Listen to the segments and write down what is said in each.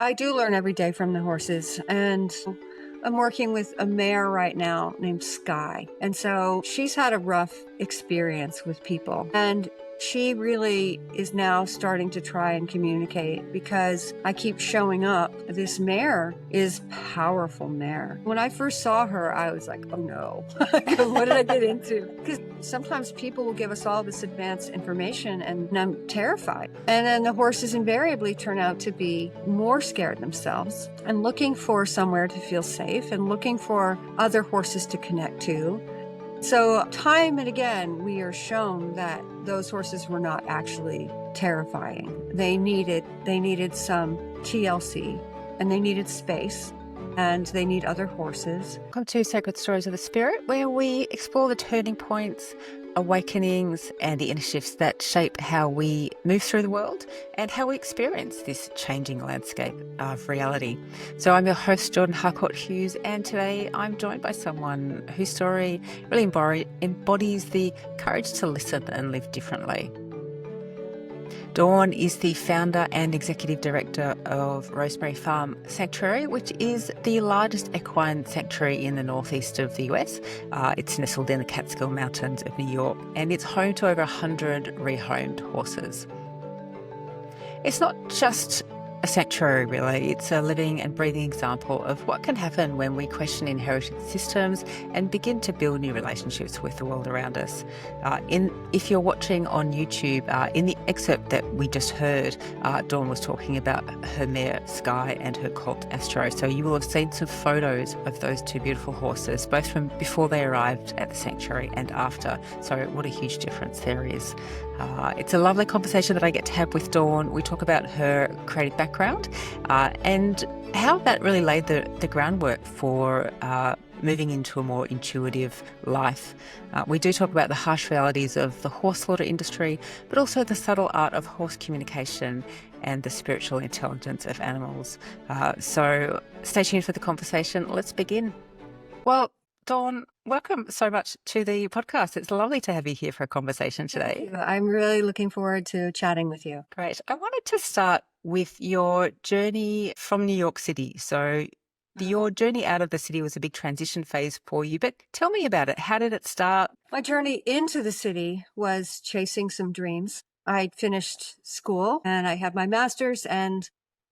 I do learn every day from the horses, and I'm working with a mare right now named Sky. And so she's had a rough experience with people. And she really is now starting to try and communicate because I keep showing up. This mare is powerful mare. When I first saw her, I was like, oh no, what did I get into? Because sometimes people will give us all this advanced information and I'm terrified. And then the horses invariably turn out to be more scared themselves and looking for somewhere to feel safe and looking for other horses to connect to. So time and again, we are shown that those horses were not actually terrifying. They needed some TLC and they needed space and they need other horses. Welcome to Sacred Stories of the Spirit, where we explore the turning points, awakenings, and the inner shifts that shape how we move through the world and how we experience this changing landscape of reality. So I'm your host, Jordan Harcourt-Hughes, and today I'm joined by someone whose story really embodies the courage to listen and live differently. Dawn is the founder and executive director of Rosemary Farm Sanctuary, which is the largest equine sanctuary in the northeast of the US. It's nestled in the Catskill Mountains of New York, and it's home to over 100 rehomed horses. It's not just a sanctuary, really. It's a living and breathing example of what can happen when we question inherited systems and begin to build new relationships with the world around us. If you're watching on YouTube, in the excerpt that we just heard, Dawn was talking about her mare Sky and her colt Astro. So you will have seen some photos of those two beautiful horses, both from before they arrived at the sanctuary and after. So what a huge difference there is. It's a lovely conversation that I get to have with Dawn. We talk about her creative background and how that really laid the groundwork for moving into a more intuitive life. We do talk about the harsh realities of the horse slaughter industry, but also the subtle art of horse communication and the spiritual intelligence of animals. So stay tuned for the conversation. Let's begin. Well, Dawn, welcome so much to the podcast. It's lovely to have you here for a conversation today. I'm really looking forward to chatting with you. Great. I wanted to start with your journey from New York City. So your journey out of the city was a big transition phase for you, but tell me about it. How did it start? My journey into the city was chasing some dreams. I'd finished school and I had my master's, and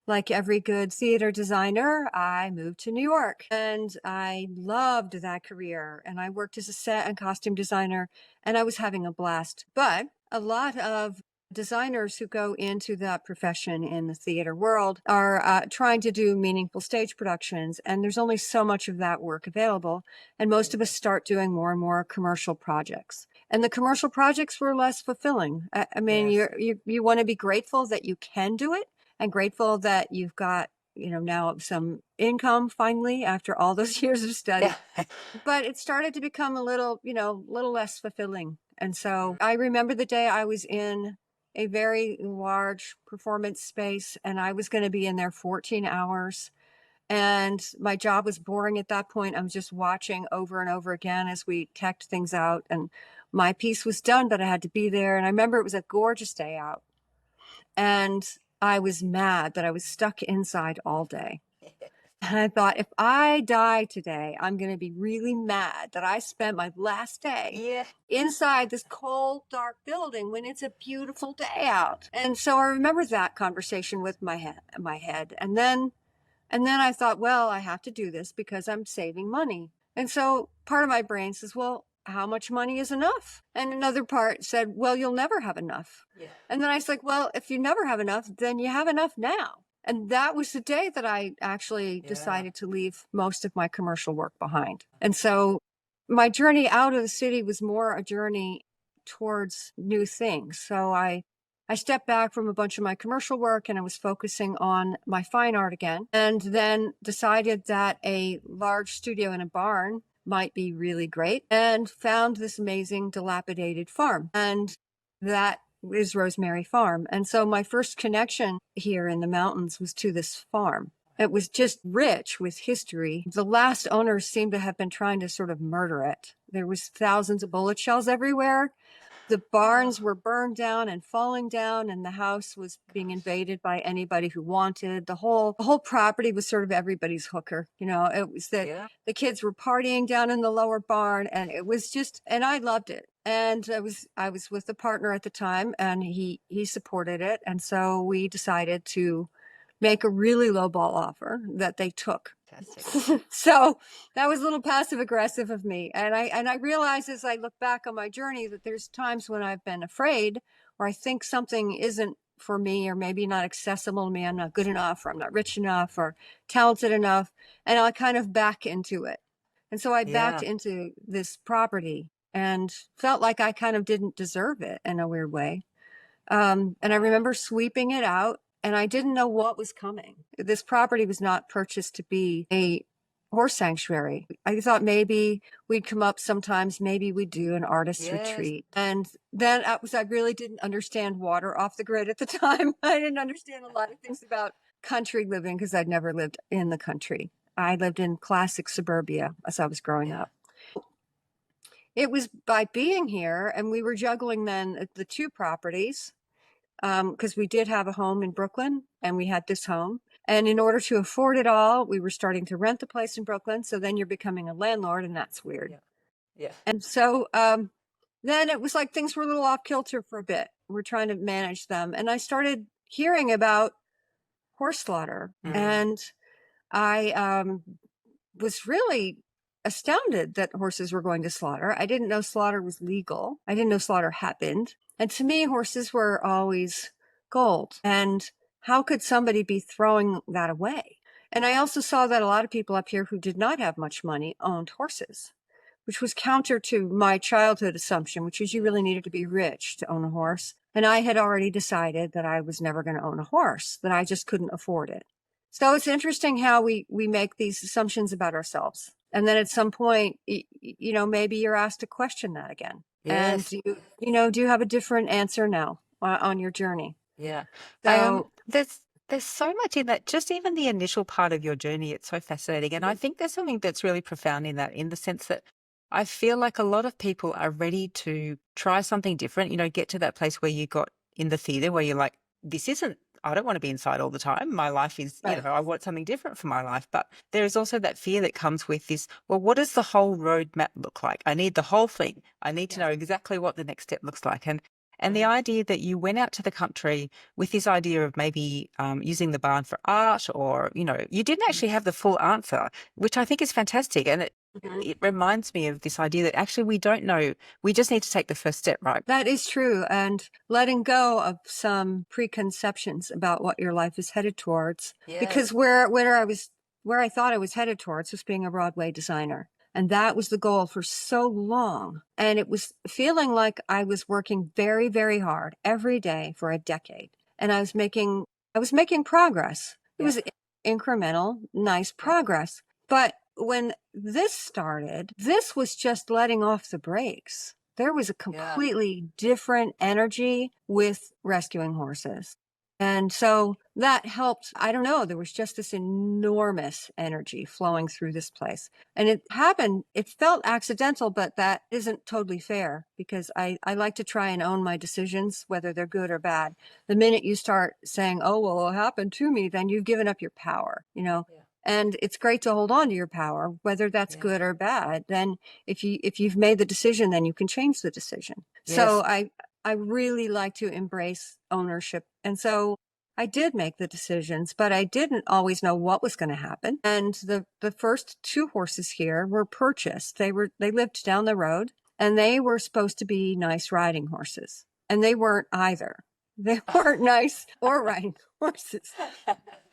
like every good theater designer, I moved to New York and I loved that career. And I worked as a set and costume designer and I was having a blast. But a lot of designers who go into that profession in the theater world are trying to do meaningful stage productions. And there's only so much of that work available. And most of us start doing more and more commercial projects. And the commercial projects were less fulfilling. I mean, Yes. you want to be grateful that you can do it, and grateful that you've got, now some income finally after all those years of study. Yeah. But it started to become a little less fulfilling. And so I remember the day I was in a very large performance space and I was going to be in there 14 hours. And my job was boring at that point. I was just watching over and over again as we teched things out. And my piece was done, but I had to be there. And I remember it was a gorgeous day out. And I was mad that I was stuck inside all day. And I thought, if I die today, I'm going to be really mad that I spent my last day inside this cold, dark building when it's a beautiful day out. And so I remember that conversation with my head. And then I thought, well, I have to do this because I'm saving money. And so part of my brain says, well, how much money is enough? And another part said, well, you'll never have enough. Yeah. And then I was like, well, if you never have enough, then you have enough now. And that was the day that I actually decided to leave most of my commercial work behind. And so my journey out of the city was more a journey towards new things. So I stepped back from a bunch of my commercial work and I was focusing on my fine art again, and then decided that a large studio in a barn might be really great, and found this amazing dilapidated farm. And that is Rosemary Farm. And so my first connection here in the mountains was to this farm. It was just rich with history. The last owners seemed to have been trying to sort of murder it. There was thousands of bullet shells everywhere. The Oh, barns were burned down and falling down, and the house was being gosh. invaded by anybody who wanted. The whole property was sort of everybody's hooker. It was that Yeah. the kids were partying down in the lower barn, and it was just, and I loved it. And I was with a partner at the time, and he supported it. And so we decided to make a really low ball offer that they took. Fantastic. So that was a little passive aggressive of me. And I realize as I look back on my journey that there's times when I've been afraid, or I think something isn't for me, or maybe not accessible to me. I'm not good enough, or I'm not rich enough, or talented enough. And I kind of back into it. And so I backed Yeah. into this property and felt like I kind of didn't deserve it in a weird way. And I Wow. remember sweeping it out, and I didn't know what was coming. This property was not purchased to be a horse sanctuary. I thought maybe we'd come up sometimes, maybe we'd do an artist Yes. retreat. And then I really didn't understand water off the grid at the time. I didn't understand a lot of things about country living because I'd never lived in the country. I lived in classic suburbia as I was growing Yeah. up. It was by being here, and we were juggling then the two properties because we did have a home in Brooklyn and we had this home. And in order to afford it all, we were starting to rent the place in Brooklyn. So then you're becoming a landlord, and that's weird. Yeah. Yeah. And so then it was like things were a little off kilter for a bit. We're trying to manage them. And I started hearing about horse slaughter. Mm. And I was really astounded that horses were going to slaughter. I didn't know slaughter was legal. I didn't know slaughter happened. And to me, horses were always gold. And how could somebody be throwing that away? And I also saw that a lot of people up here who did not have much money owned horses, which was counter to my childhood assumption, which is you Yes. really needed to be rich to own a horse. And I had already decided that I was never going to own a horse, that I just couldn't afford it. So it's interesting how we make these assumptions about ourselves. And then at some point, maybe you're asked to question that again. And Yes. do you have a different answer now on your journey? Yeah. So, There's so much in that, just even the initial part of your journey, it's so fascinating. And I think there's something that's really profound in that, in the sense that I feel like a lot of people are ready to try something different, get to that place where you got in the theater where you're like, this isn't, I don't want to be inside all the time. My life is, right. I want something different for my life. But there is also that fear that comes with this, well, what does the whole roadmap look like? I need the whole thing. I need to Yeah. know exactly what the next step looks like. And the Right. idea that you went out to the country with this idea of maybe using the barn for art, or, you didn't actually have the full answer, which I think is fantastic. And Mhm. it reminds me of this idea that actually we don't know. We just need to take the first step, right? That is true. And letting go of some preconceptions about what your life is headed towards. Because Yes. where I thought I was headed towards was being a Broadway designer. And that was the goal for so long. And it was feeling like I was working very, very hard every day for a decade. And I was making progress. It Yeah. was incremental, nice Yeah. progress. But when this started, this was just letting off the brakes. There was a Yeah. completely different energy with rescuing horses. And so that helped. I don't know. There was just this enormous energy flowing through this place. And it happened, it felt accidental, but that isn't totally fair because I like to try and own my decisions, whether they're good or bad. The minute you start saying, oh, well, it happened to me, then you've given up your power. Yeah. And it's great to hold on to your power, whether that's Yeah. good or bad. Then if you've made the decision, then you can change the decision. So Yes. I really like to embrace ownership. And so I did make the decisions, but I didn't always know what was going to happen. And the first two horses here were purchased. They lived down the road, and they were supposed to be nice riding horses. And they weren't either. They weren't nice or riding horses.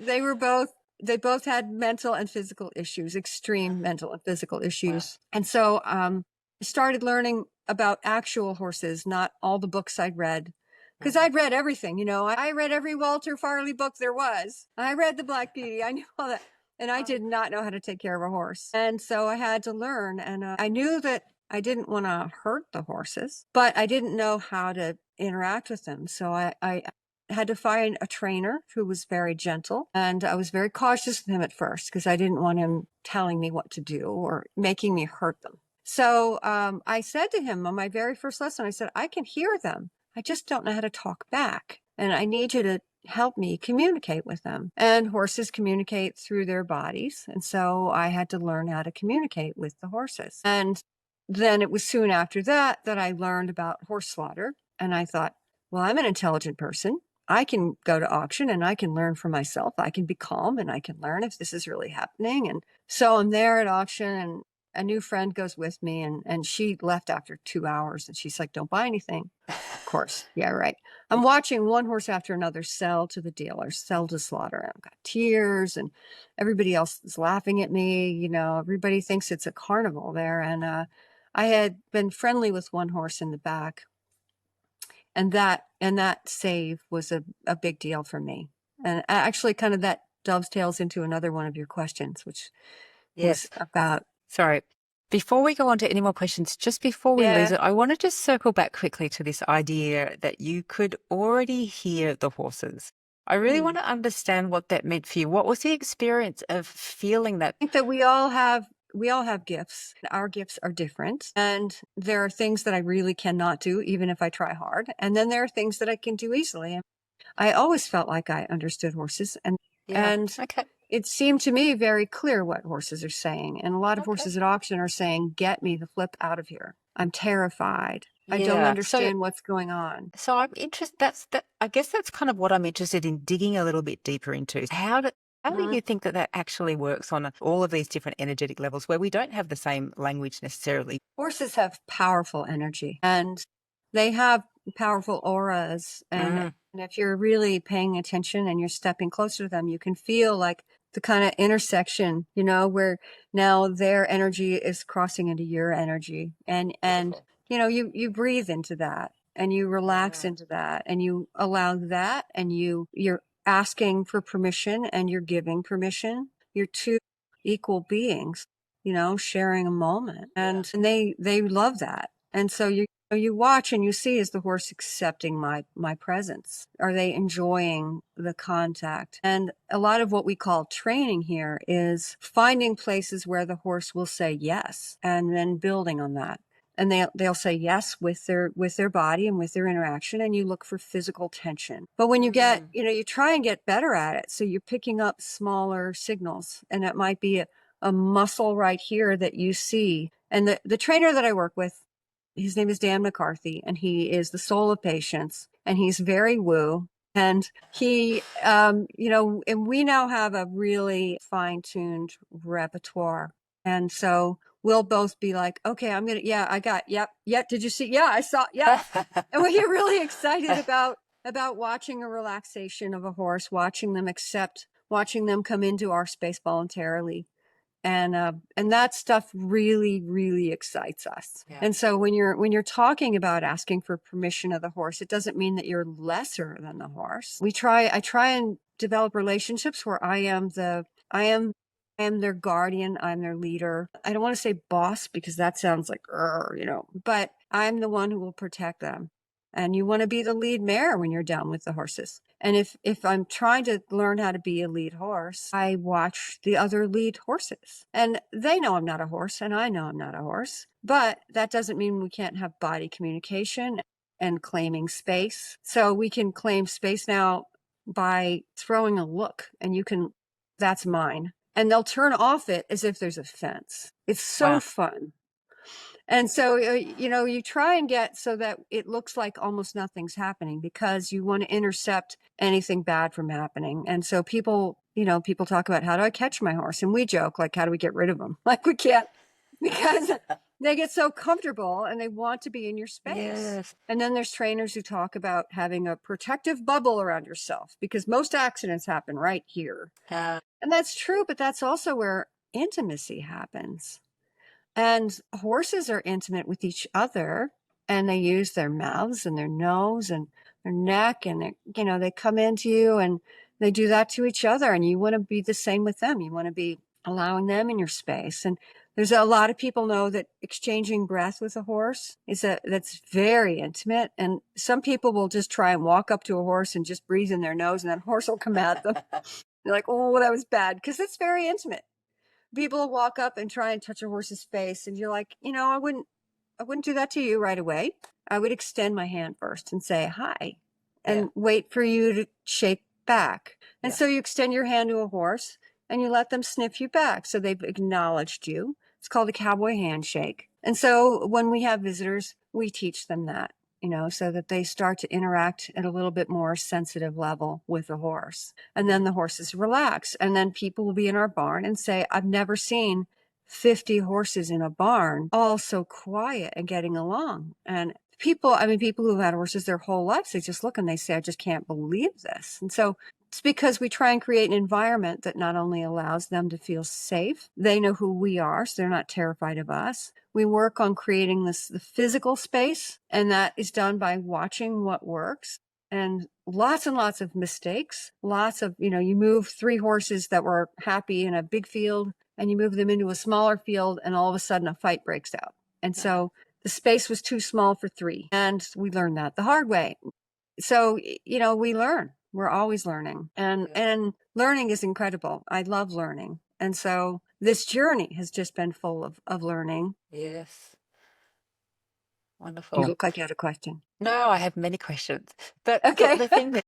They were both they both had mental and physical issues, extreme mental and physical Wow. issues. And so I started learning about actual horses, not all the books I'd read. Because Mm. I'd read everything, I read every Walter Farley book there was. I read the Black Beauty. I knew all that. And I did not know how to take care of a horse. And so I had to learn. And I knew that I didn't want to hurt the horses, but I didn't know how to interact with them. So I had to find a trainer who was very gentle. And I was very cautious with him at first because I didn't want him telling me what to do or making me hurt them. So I said to him on my very first lesson, I said, I can hear them. I just don't know how to talk back. And I need you to help me communicate with them. And horses communicate through their bodies. And so I had to learn how to communicate with the horses. And then it was soon after that that I learned about horse slaughter. And I thought, well, I'm an intelligent person. I can go to auction and I can learn for myself. I can be calm and I can learn if this is really happening. And so I'm there at auction, and a new friend goes with me, and she left after 2 hours, and she's like, don't buy anything. Of course. Yeah, right. I'm watching one horse after another sell to the dealers, sell to slaughter. And I've got tears, and everybody else is laughing at me. Everybody thinks it's a carnival there. And I had been friendly with one horse in the back, and that save was a big deal for me. And actually kind of that dovetails into another one of your questions, which was Yes. about, Sorry. Before we go on to any more questions, just before we lose yeah. it, I want to just circle back quickly to this idea that you could already hear the horses. I really want to understand what that meant for you. What was the experience of feeling that? Think that we all have gifts. Our gifts are different. And there are things that I really cannot do, even if I try hard. And then there are things that I can do easily. I always felt like I understood horses, and Yeah. and Okay. it seemed to me very clear what horses are saying. And a lot of Okay. horses at auction are saying, get me the flip out of here. I'm terrified. I don't Yeah. So understand what's going on. So I'm interested. I guess that's kind of what I'm interested in digging a little bit deeper into. How do you think that that actually works on all of these different energetic levels where we don't have the same language necessarily? Horses have powerful energy, and they have powerful auras. And Mm, if you're really paying attention and you're stepping closer to them, you can feel like the kind of intersection, where now their energy is crossing into your energy. And beautiful. you breathe into that, and you relax Yeah. into that, and you allow that, and you're asking for permission and you're giving permission. You're two equal beings, sharing a moment. Yeah. And they love that. And so you watch and you see, is the horse accepting my presence? Are they enjoying the contact? And a lot of what we call training here is finding places where the horse will say yes, and then building on that. And they'll say yes with their body and with their interaction, and you look for physical tension. But when you get, you try and get better at it. So you're picking up smaller signals, and it might be a muscle right here that you see. And the trainer that I work with, his name is Dan McCarthy, and he is the soul of patience, and he's very woo. And he, and we now have a really fine-tuned repertoire. And so we'll both be like, okay, yeah, I got, yep, yeah, did you see? Yeah, I saw, yep. And we get really excited about watching a relaxation of a horse, watching them accept, watching them come into our space voluntarily. And that stuff really, really excites us. Yeah. And so when you're talking about asking for permission of the horse, it doesn't mean that you're lesser than the horse. I try and develop relationships where I am their guardian, I'm their leader. I don't want to say boss because that sounds like, but I'm the one who will protect them. And you want to be the lead mare when you're down with the horses. And if I'm trying to learn how to be a lead horse, I watch the other lead horses. And they know I'm not a horse, and I know I'm not a horse. But that doesn't mean we can't have body communication and claiming space. So we can claim space now by throwing a look, and that's mine. And they'll turn off it as if there's a fence. It's so Wow. fun. And so, you try and get so that it looks like almost nothing's happening, because you want to intercept anything bad from happening. And so people talk about, how do I catch my horse? And we joke, like, how do we get rid of them? Like, we can't, because they get so comfortable and they want to be in your space. Yes. And then there's trainers who talk about having a protective bubble around yourself, because most accidents happen right here. Uh, And that's true, but that's also where intimacy happens. And horses are intimate with each other, and they use their mouths and their nose and their neck, and they come into you and they do that to each other. And you want to be the same with them. You want to be allowing them in your space. And there's a lot of people know that exchanging breath with a horse that's very intimate. And some people will just try and walk up to a horse and just breathe in their nose, and that horse will come at them. They're like, oh, that was bad, because it's very intimate. people will walk up and try and touch a horse's face, and you're like, I wouldn't do that to you right away. I would extend my hand first and say hi Yeah. and wait for you to shake back. And Yeah. so you extend your hand to a horse and you let them sniff you back. So they've acknowledged you. It's called a cowboy handshake. And so when we have visitors, we teach them that, so that they start to interact at a little bit more sensitive level with the horse. And then the horses relax. And then people will be in our barn and say, I've never seen 50 horses in a barn, all so quiet and getting along. And people who've had horses their whole lives, they just look and they say, I just can't believe this. And so it's because we try and create an environment that not only allows them to feel safe, they know who we are, so they're not terrified of us. We work on creating the physical space, and that is done by watching what works and lots of mistakes. Lots of, you move 3 horses that were happy in a big field and you move them into a smaller field, and all of a sudden a fight breaks out. And so the space was too small for 3. And we learned that the hard way. So, we learn. We're always learning. And learning is incredible. I love learning. And so this journey has just been full of learning. Yes. You Wonderful. look like you had a question. No, I have many questions. But the, Okay. the thing that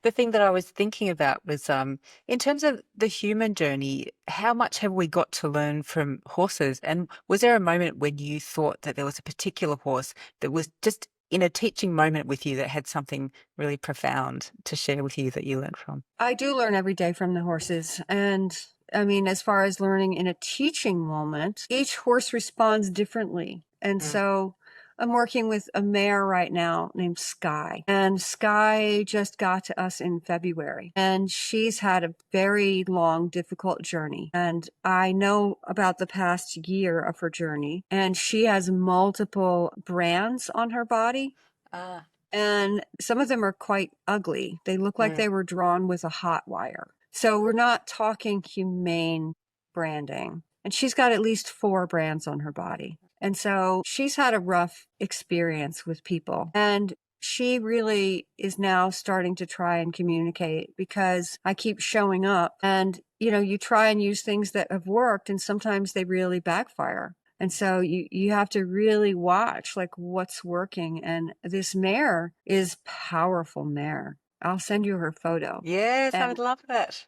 the thing that I was thinking about was in terms of the human journey, how much have we got to learn from horses? And was there a moment when you thought that there was a particular horse that was just in a teaching moment with you that had something really profound to share with you that you learned from? I do learn every day from the horses. And I mean, as far as learning in a teaching moment, each horse responds differently. And Mm. so I'm working with a mare right now named Sky. And Sky just got to us in February. And she's had a very long, difficult journey. And I know about the past year of her journey. And she has multiple brands on her body. Ah. And some of them are quite ugly. They look like Mm. they were drawn with a hot wire. So we're not talking humane branding. And she's got at least 4 brands on her body. And so she's had a rough experience with people. And she really is now starting to try and communicate, because I keep showing up and, you try and use things that have worked and sometimes they really backfire. And so you have to really watch like what's working. And this mare is powerful mare. I'll send you her photo. Yes, I And would love that.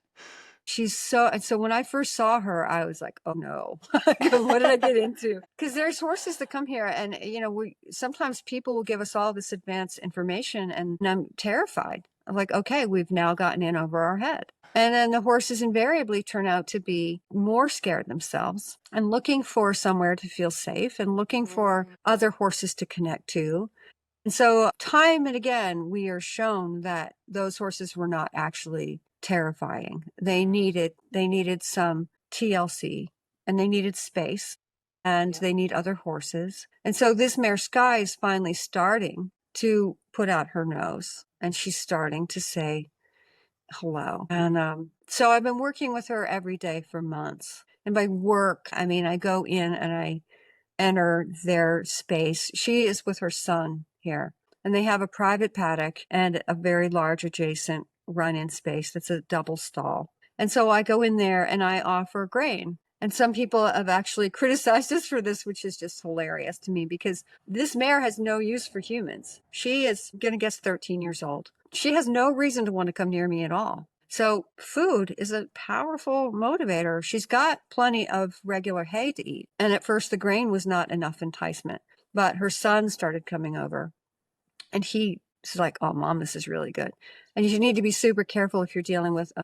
and so when I first saw her, I was like, oh no, what did I get into? Because there's horses that come here and, sometimes people will give us all this advanced information and I'm terrified. I'm like, okay, we've now gotten in over our head. And then the horses invariably turn out to be more scared themselves and looking for somewhere to feel safe and looking for other horses to connect to. And so time and again, we are shown that those horses were not actually terrifying. They needed some TLC and they needed space and they need other horses. And so this mare Sky is finally starting to put out her nose and she's starting to say hello. And so I've been working with her every day for months. And by work, I mean, I go in and I enter their space. She is with her son here, and they have a private paddock and a very large adjacent run-in space that's a double stall. And so I go in there and I offer grain. And some people have actually criticized us for this, which is just hilarious to me because this mare has no use for humans. She is going to guess 13 years old. She has no reason to want to come near me at all. So food is a powerful motivator. She's got plenty of regular hay to eat. And at first the grain was not enough enticement, but her son started coming over and he's like, oh, Mom, this is really good. And you need to be super careful if you're dealing with a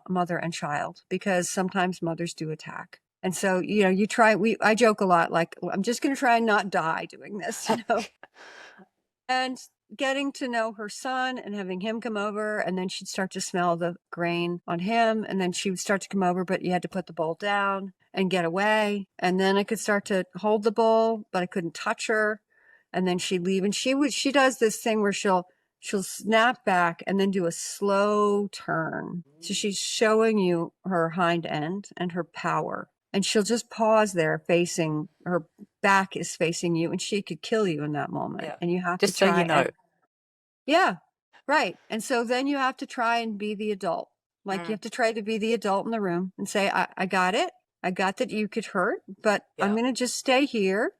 mother and child, because sometimes mothers do attack. And so, I joke a lot, like, I'm just going to try and not die doing this, And getting to know her son and having him come over, and then she'd start to smell the grain on him, and then she would start to come over, but you had to put the bowl down and get away. And then I could start to hold the bowl, but I couldn't touch her. And then she'd leave. And she does this thing where she'll snap back and then do a slow turn. So she's showing you her hind end and her power. And she'll just pause there facing her back is facing you and she could kill you in that moment. Yeah. And you have to Just so try you know. yeah, right. And so then you have to try and be the adult. Like you Mm. have to try to be the adult in the room and say, I got it. I got that you get hurt, but I'm Yeah. going to just stay here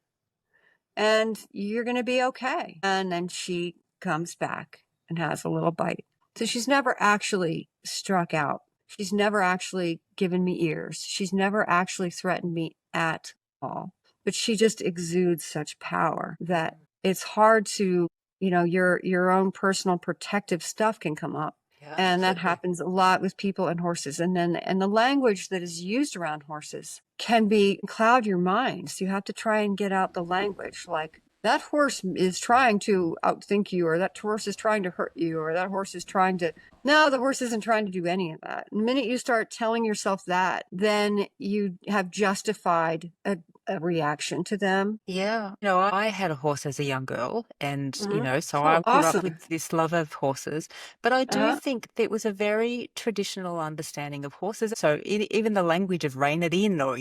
and you're going to be okay. And then she comes back and has a little bite. So she's never actually struck out. She's never actually given me ears. She's never actually threatened me at all. But she just exudes such power that it's hard to, your own personal protective stuff can come up. Yeah, And that absolutely. happens a lot with people and horses. And the language that is used around horses can cloud your mind. So you have to try and get out the language like, that horse is trying to outthink you, or that horse is trying to hurt you, or that horse is trying to. No, the horse isn't trying to do any of that. The minute you start telling yourself that, then you have justified a reaction to them. Yeah. I had a horse as a young girl, and, Hmm. so Oh, I grew up with awesome. this love of horses. But I do Uh-huh. think there was a very traditional understanding of horses. So even the language of rein it in, or,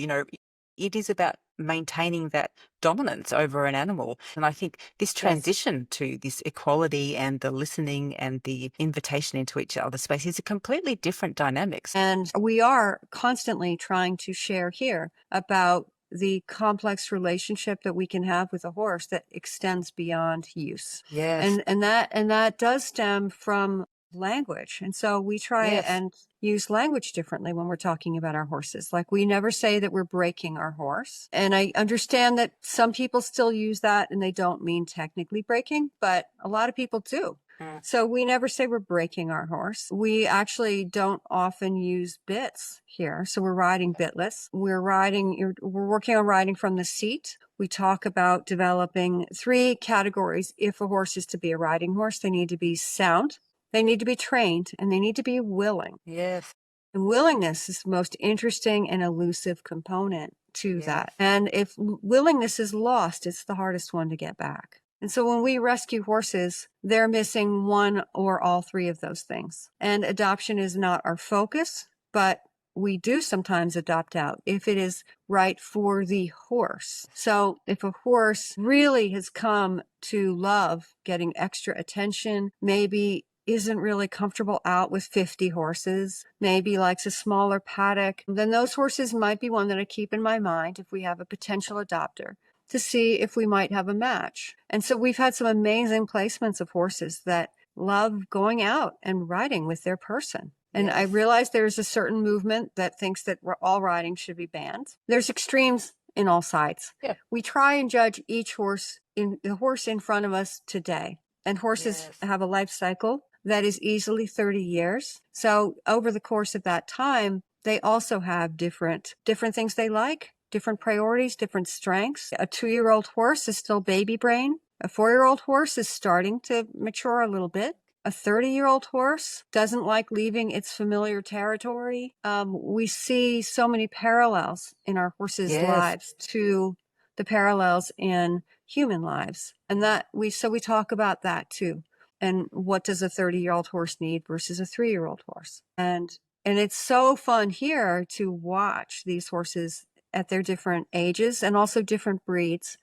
it is about maintaining that dominance over an animal. And I think this Yes. transition to this equality and the listening and the invitation into each other's space is a completely different dynamics. And we are constantly trying to share here about the complex relationship that we can have with a horse that extends beyond use. Yes. And that does stem from language. And so we try Yes. and use language differently when we're talking about our horses. Like, we never say that we're breaking our horse. And I understand that some people still use that and they don't mean technically breaking, but a lot of people do. Mm. So we never say we're breaking our horse. We actually don't often use bits here. So we're riding bitless. We're working on riding from the seat. We talk about developing 3 categories. If a horse is to be a riding horse, they need to be sound, they need to be trained, and they need to be willing. Yes. And willingness is the most interesting and elusive component to that. Yes. And if willingness is lost, it's the hardest one to get back. And so when we rescue horses, they're missing one or all 3 of those things. And adoption is not our focus, but we do sometimes adopt out if it is right for the horse. So if a horse really has come to love getting extra attention, maybe isn't really comfortable out with 50 horses, maybe likes a smaller paddock, then those horses might be one that I keep in my mind if we have a potential adopter, to see if we might have a match. And so we've had some amazing placements of horses that love going out and riding with their person. And I Yes. realize there's a certain movement that thinks that all riding should be banned. There's extremes in all sides. Yeah. We try and judge each horse, the horse in front of us today. And horses Yes. have a life cycle that is easily 30 years. So over the course of that time, they also have different things they like, different priorities, different strengths. A 2-year-old horse is still baby brain. A 4-year-old horse is starting to mature a little bit. A 30-year-old horse doesn't like leaving its familiar territory. We see so many parallels in our horses' Yes. lives to the parallels in human lives. And we talk about that too. And what does a 30-year-old horse need versus a 3-year-old horse? And it's so fun here to watch these horses at their different ages and also different breeds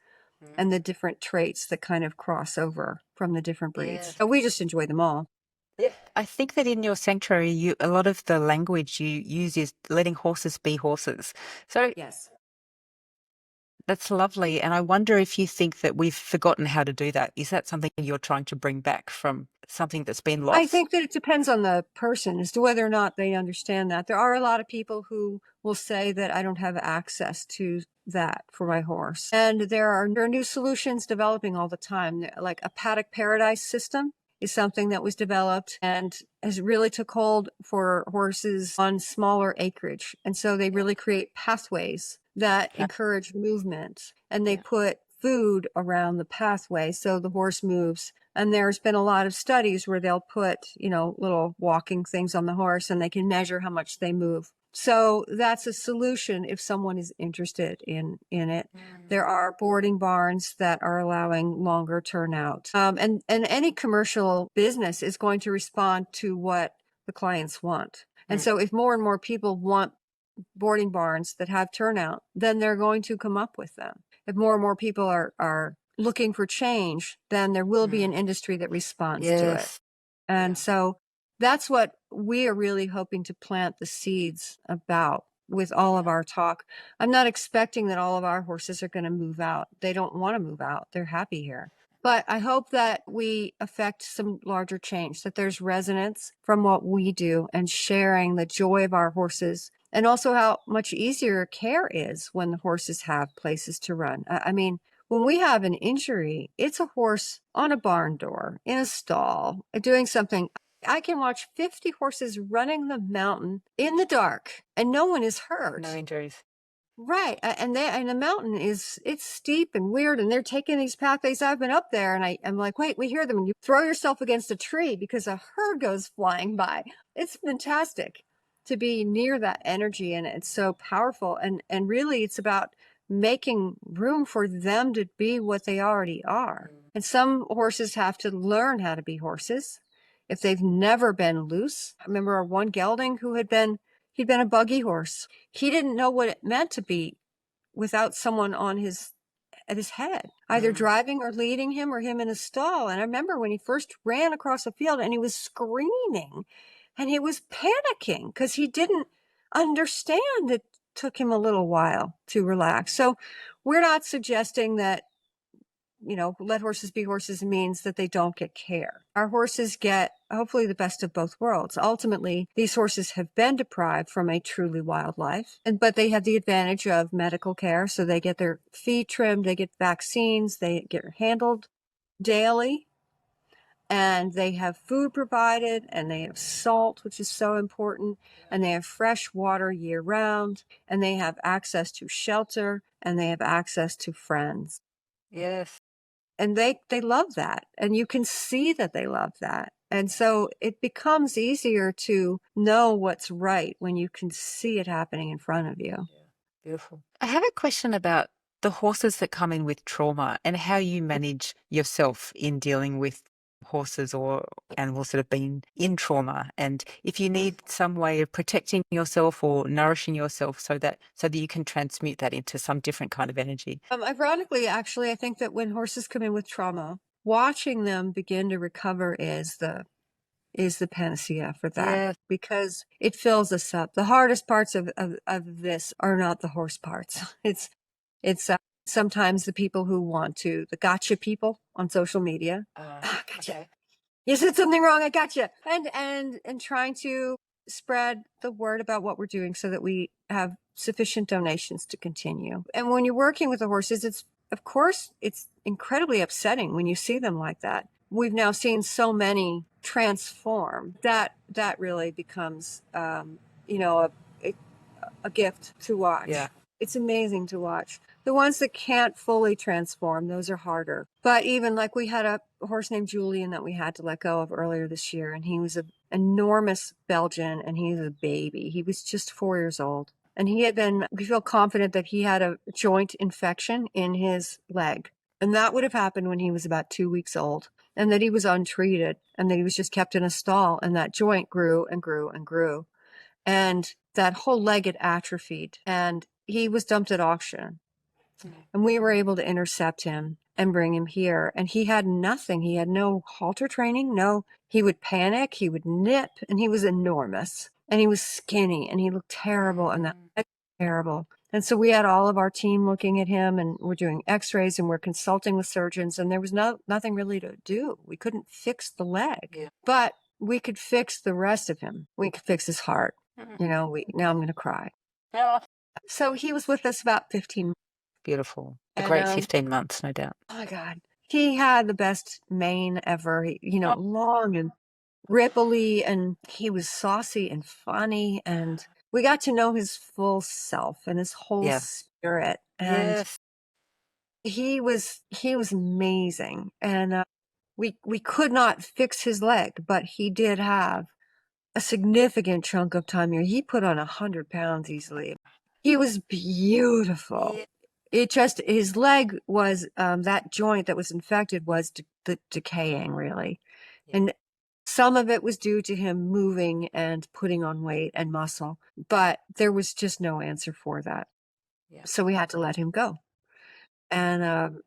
and the different traits that kind of cross over from the different breeds. Yes. So we just enjoy them all. Yeah. I think that in your sanctuary, a lot of the language you use is letting horses be horses. So Yes. that's lovely. And I wonder if you think that we've forgotten how to do that. Is that something you're trying to bring back from something that's been I lost? think that it depends on the person as to whether or not they understand that. There are a lot of people who will say that I don't have access to that for my horse. And there are new solutions developing all the time. Like a paddock paradise system is something that was developed and has really took hold for horses on smaller acreage. And so they really create pathways that Okay. encourage movement, and they Yeah. put food around the pathway so the horse moves. And there's been a lot of studies where they'll put, little walking things on the horse and they can measure how much they move. So that's a solution if someone is interested in it. There are boarding barns that are allowing longer turnout. And any commercial business is going to respond to what the clients want. And so if more and more people want boarding barns that have turnout, then they're going to come up with them. If more and more people are looking for change, then there will be an industry that responds to it. Yes. And Yeah. so that's what we are really hoping to plant the seeds about with all of our talk. I'm not expecting that all of our horses are going to move out. They don't want to move out. They're happy here. But I hope that we affect some larger change, that there's resonance from what we do and sharing the joy of our horses, and also how much easier care is when the horses have places to run. I mean, when we have an injury, it's a horse on a barn door, in a stall, doing something. I can watch 50 horses running the mountain in the dark and no one is hurt. No injuries. Right. And the mountain it's steep and weird, and they're taking these pathways. I've been up there and I'm like, wait, we hear them, and you throw yourself against a tree because a herd goes flying by. It's fantastic to be near that energy, and it's so powerful. And really it's about making room for them to be what they already are. And some horses have to learn how to be horses if they've never been loose. I remember one gelding who he'd been a buggy horse. He didn't know what it meant to be without someone at his head, either driving or leading him, or him in a stall. And I remember when he first ran across a field and he was screaming and he was panicking because he didn't understand. It took him a little while to relax. So we're not suggesting that, let horses be horses means that they don't get care. Our horses get, hopefully, the best of both worlds. Ultimately, these horses have been deprived from a truly wild life, but they have the advantage of medical care. So they get their feet trimmed, they get vaccines, they get handled daily, and they have food provided, and they have salt, which is so important, and they have fresh water year round, and they have access to shelter, and they have access to friends. Yes. And they love that, and you can see that they love that. And so it becomes easier to know what's right when you can see it happening in front of you. Beautiful. I have a question about the horses that come in with trauma and how you manage yourself in dealing with horses or animals that have been in trauma, and if you need some way of protecting yourself or nourishing yourself so that you can transmute that into some different kind of energy. Ironically, actually, I think that when horses come in with trauma, watching them begin to recover is the panacea for that. Yeah. Because it fills us up. The hardest parts of this are not the horse parts. It's sometimes the people who want to, the gotcha people on social media. Gotcha. Okay. You said something wrong. I gotcha. And trying to spread the word about what we're doing so that we have sufficient donations to continue. And when you're working with the horses, of course, it's incredibly upsetting when you see them like that. We've now seen so many transform that really becomes, a gift to watch. Yeah. It's amazing to watch. The ones that can't fully transform, those are harder. But even like we had a horse named Julian that we had to let go of earlier this year, and he was an enormous Belgian, and he's a baby. He was just 4 years old. And we feel confident that he had a joint infection in his leg. And that would have happened when he was about 2 weeks old, and that he was untreated, and that he was just kept in a stall, and that joint grew and grew and grew. And that whole leg had atrophied, and he was dumped at auction. And we were able to intercept him and bring him here. And he had nothing. He had no halter training. He would panic, he would nip, and he was enormous. And he was skinny, and he looked terrible, and that leg was terrible. And so we had all of our team looking at him, and we're doing x-rays, and we're consulting with surgeons, and there was nothing really to do. We couldn't fix the leg, but we could fix the rest of him. We could fix his heart. Now I'm going to cry. Yeah. So he was with us about 15 months. Beautiful. A And, great 15 months, no doubt. Oh my God. He had the best mane ever, long and ripply, and he was saucy and funny, and we got to know his full self and his whole spirit. And Yes. he was amazing. And we could not fix his leg, but he did have a significant chunk of time here. He put on 100 pounds easily. He was beautiful. His leg was, that joint that was infected was decaying, really. And some of it was due to him moving and putting on weight and muscle, but there was just no answer for that. So we had to let him go. And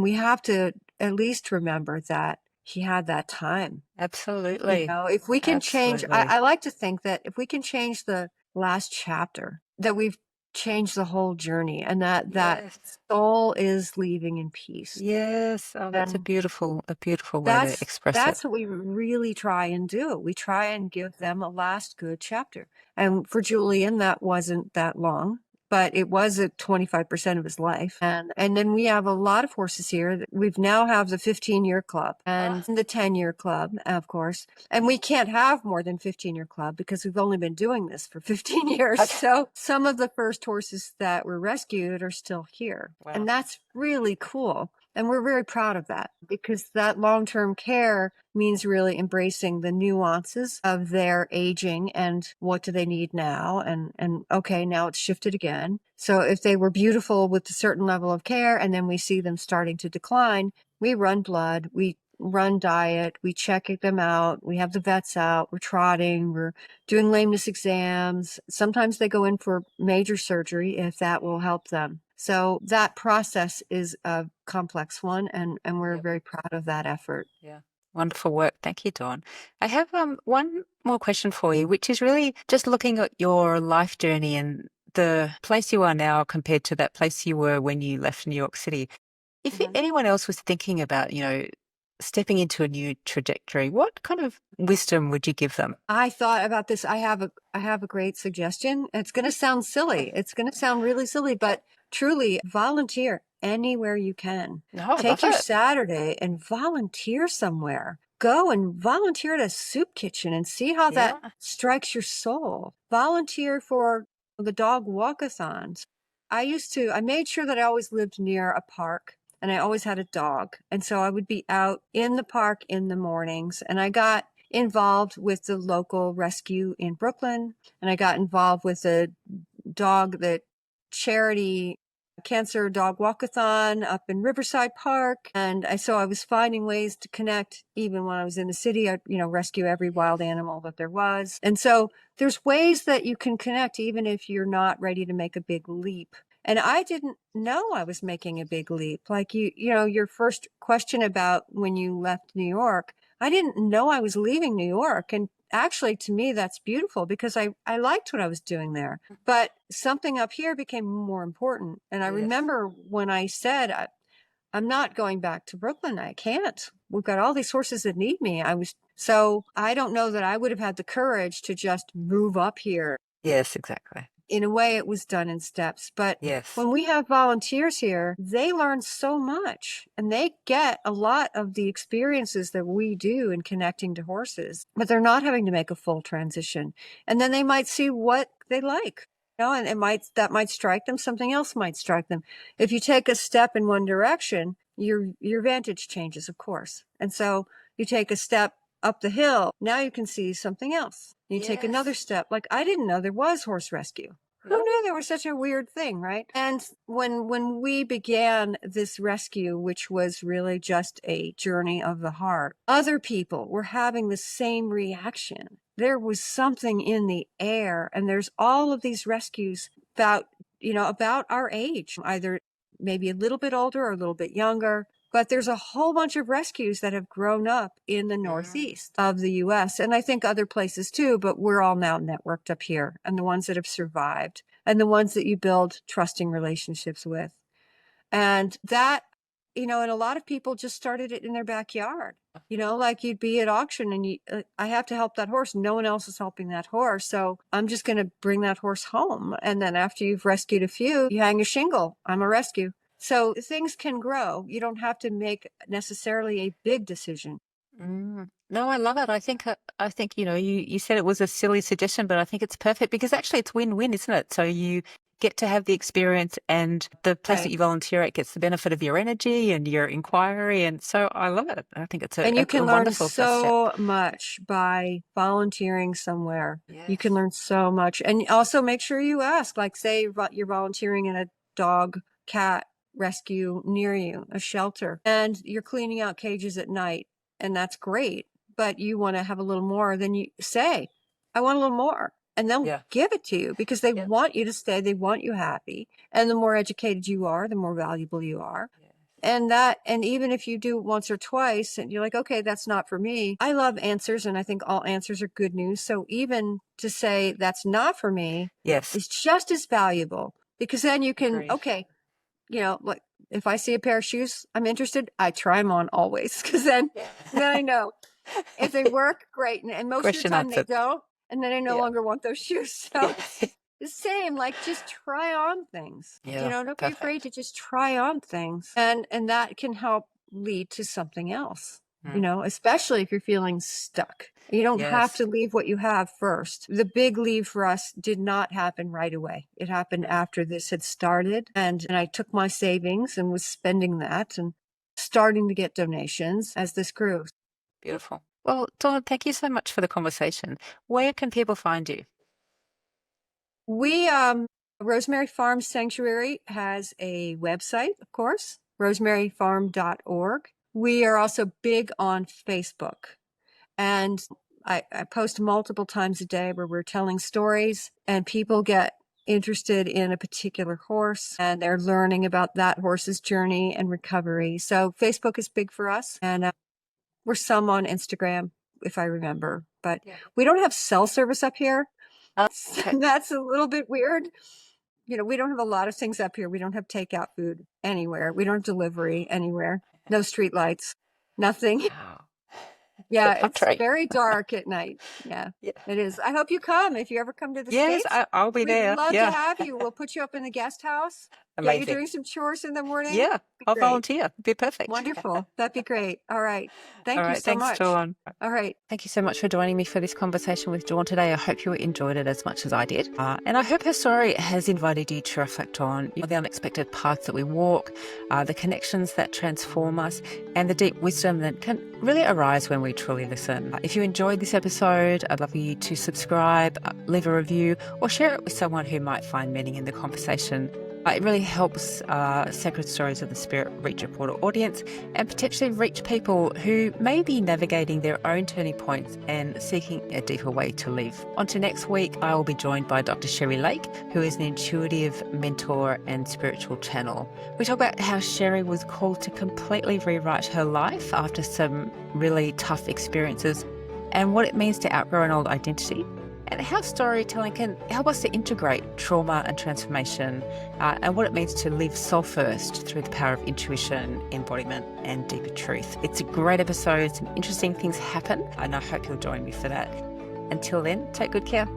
we have to at least remember that he had that time. Absolutely. If we can change, Absolutely. I like to think that if we can change the last chapter that we've changed the whole journey, and that Yes. soul is leaving in peace. Yes. Oh, that's And a beautiful way to that's express it. that's what we really try and do. We try and give them a last good chapter. And for Julian, that wasn't that long, but it was at 25% of his life. And then we have a lot of horses here. We've now have the 15-year club and Ah, the 10-year club, of course. And we can't have more than 15-year club because we've only been doing this for 15 years. okay. So some of the first horses that were rescued are still here. Wow. And that's really cool. And we're very proud of that because that long-term care means really embracing the nuances of their aging and what do they need now. And okay, now it's shifted again. So if they were beautiful with a certain level of care and then we see them starting to decline, we run blood, we run diet, we check them out, we have the vets out, we're trotting, we're doing lameness exams. Sometimes they go in for major surgery if that will help them. So that process is a complex one, and we're Yep. very proud of that effort. Yeah. Wonderful work. Thank you, Dawn. I have one more question for you, which is really just looking at your life journey and the place you are now compared to that place you were when you left New York City. If Mhm. anyone else was thinking about, stepping into a new trajectory, what kind of wisdom would you give them? I thought about this. I have a great suggestion. It's going to sound silly. It's going to sound really silly, but truly volunteer anywhere you can. No, I Take love your it. Saturday and volunteer somewhere. Go and volunteer at a soup kitchen and see how that Yeah. strikes your soul. Volunteer for the dog walkathons. I made sure that I always lived near a park and I always had a dog. And so I would be out in the park in the mornings and I got involved with the local rescue in Brooklyn, and I got involved with a dog that charity cancer dog walkathon up in Riverside Park. And I was finding ways to connect even when I was in the city. I'd, rescue every wild Yes. animal that there was. And so there's ways that you can connect even if you're not ready to make a big leap. And I didn't know I was making a big leap. Like your first question about when you left New York, I didn't know I was leaving New York. And actually, to me, that's beautiful because I liked what I was doing there. But something up here became more important. And I Yes. remember when I said, I'm not going back to Brooklyn. I can't. We've got all these horses that need me. So I don't know that I would have had the courage to just move up here. Yes, exactly. In a way, it was done in steps. But Yes. when we have volunteers here, they learn so much and they get a lot of the experiences that we do in connecting to horses, but they're not having to make a full transition. And then they might see what they like. And that might strike them, something else might strike them. If you take a step in one direction, your vantage changes, of course. And so you take a step up the hill, now you can see something else. You take another Yes. step. Like I didn't know there was horse rescue. Who No. knew there was such a weird thing, right? And when we began this rescue, which was really just a journey of the heart, other people were having the same reaction. There was something in the air, and there's all of these rescues about our age, either maybe a little bit older or a little bit younger. But there's a whole bunch of rescues that have grown up in the Mm. Northeast of the US, and I think other places too, but we're all now networked up here, and the ones that have survived, and the ones that you build trusting relationships with. And that, and a lot of people just started it in their backyard. Like you'd be at auction and I have to help that horse. No one else is helping that horse. So I'm just going to bring that horse home. And then after you've rescued a few, you hang a shingle. I'm a rescue. So things can grow. You don't have to make necessarily a big decision. Mm. No, I love it. I think you said it was a silly suggestion, but I think it's perfect because actually it's win-win, isn't it? So you get to have the experience, and the place that Right. you volunteer at gets the benefit of your energy and your inquiry, and so I love it. I think it's a, And you a, can a learn wonderful first step. so much by volunteering somewhere. You can Yes. learn so much. And also make sure you ask, like, say you're volunteering in a dog, cat rescue near you, a shelter, and you're cleaning out cages at night. And that's great. But you want to have a little more, then you say, I want a little more. And they'll Yeah. give it to you because they Yep. want you to stay. They want you happy. And the more educated you are, the more valuable you are. Yes. and even if you do it once or twice and you're like, okay, that's not for me. I love answers, and I think all answers are good news. So even to say that's not for me Yes. is just as valuable, because then you can, Agreed. okay, like if I see a pair of shoes I'm interested, I try them on always, because then I know if they work, great. And most of the Question time they answered. don't, and then I no Yeah. longer want those shoes. So it's the same, like just try on things. Yeah. Don't be afraid Perfect. to just try on things. And that can help lead to something else, Mm. especially if you're feeling stuck. You don't have Yes. to leave what you have first. The big leave for us did not happen right away. It happened Mm. after this had started. And I took my savings and was spending that and starting to get donations as this grew. Beautiful. Well, Dawn, thank you so much for the conversation. Where can people find you? We, Rosemary Farm Sanctuary has a website, of course, rosemaryfarm.org. We are also big on Facebook, and I post multiple times a day where we're telling stories, and people get interested in a particular horse and they're learning about that horse's journey and recovery. So Facebook is big for us, and we're some on Instagram, if I remember, but Yeah. we don't have cell service up here. Oh, okay. That's a little bit weird. We don't have a lot of things up here. We don't have takeout food anywhere. We don't have delivery anywhere. No street lights, nothing. Wow. The Yeah, it's country. very dark at night. Yeah, Yeah. it is. I hope you come. If you ever come to the Yes, States, I'll be we'd there. love to Yeah. have you. We'll put you up in the guest house, get you Amazing. doing some chores in the morning. Yeah, Be I'll great. volunteer. It'd be perfect. Wonderful. That'd be great. All right. All Thank you right. so Thanks, much. Dawn. All right. Thank you so much for joining me for this conversation with Dawn today. I hope you enjoyed it as much as I did. And I hope her story has invited you to reflect on the unexpected paths that we walk, the connections that transform us, and the deep wisdom that can really arise when we truly listen. If you enjoyed this episode, I'd love you to subscribe, leave a review, or share it with someone who might find meaning in the conversation. It really helps Sacred Stories of the Spirit reach a broader audience and potentially reach people who may be navigating their own turning points and seeking a deeper way to live. On to next week, I will be joined by Dr. Sherry Lake, who is an intuitive mentor and spiritual channel. We talk about how Sherry was called to completely rewrite her life after some really tough experiences and what it means to outgrow an old identity, and how storytelling can help us to integrate trauma and transformation, and what it means to live soul first through the power of intuition, embodiment, and deeper truth. It's a great episode. Some interesting things happen, and I hope you'll join me for that. Until then, take good care.